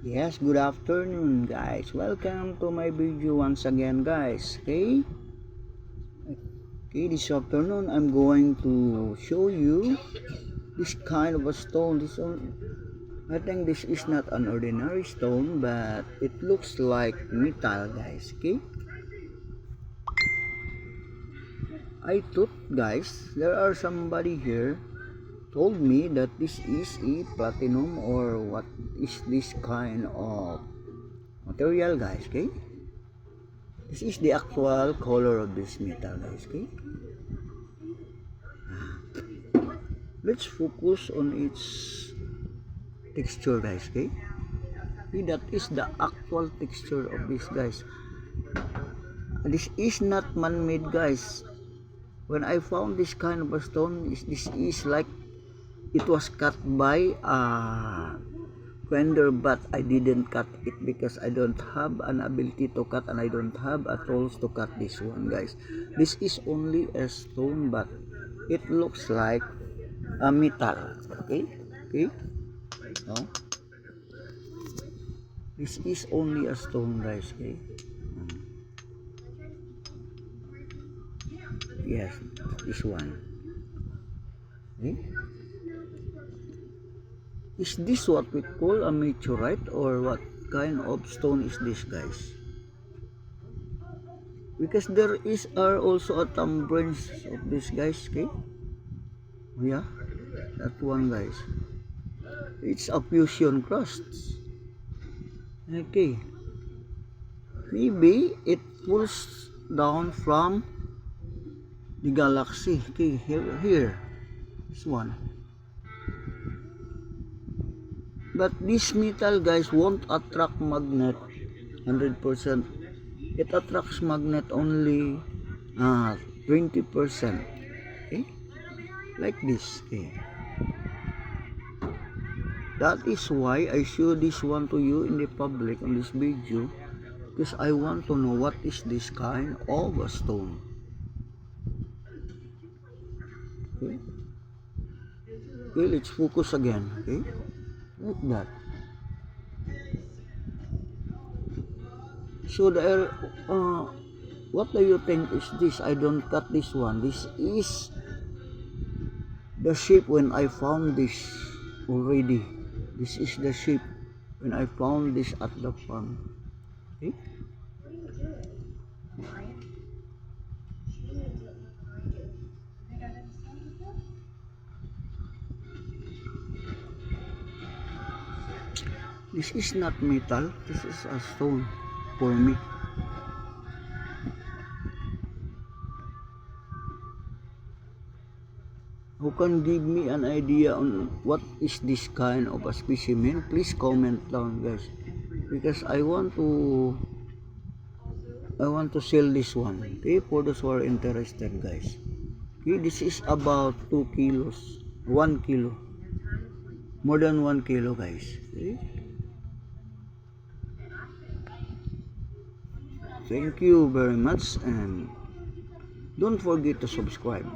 Yes, good afternoon guys. Welcome to my video once again guys. Okay, this afternoon I'm going to show you this kind of a stone. I think this is not an ordinary stone, but it looks like metal guys. Okay, I thought guys there are somebody here told me that this is a platinum, or what is this kind of material guys. Okay, this is the actual color of this metal guys. Okay, let's focus on its texture guys. Okay, that is the actual texture of this guys. This is not man-made guys. When I found this kind of a stone, this is like it was cut by a vendor, but I didn't cut it because I don't have an ability to cut, and I don't have a tools to cut this one guys. This is only a stone, but it looks like a metal. Okay, no, this is only a stone guys. Okay, yes, this one. Okay, is this what we call a meteorite, or what kind of stone is this guys? Because there are also a thumbprints of this guys. Okay, yeah, that one guys, it's a fusion crust. Okay, maybe it pulls down from the galaxy. Okay, here this one. But this metal guys won't attract magnet 100%. It attracts magnet only 20%. Okay, like this. Okay, that is why I show this one to you in the public on this video, because I want to know what is this kind of a stone. Okay, let's focus again. Okay, like that. So there, what do you think is this? I don't cut this one. This is the shape when I found this already. This is the shape when I found this at the farm. Okay, this is not metal. This is a stone for me. Who can give me an idea on what is this kind of a specimen? Please comment down guys, because I want to sell this one. Okay, for those who are interested guys. Okay, this is about 2 kilos, 1 kilo, more than 1 kilo guys. Okay, thank you very much, and don't forget to subscribe.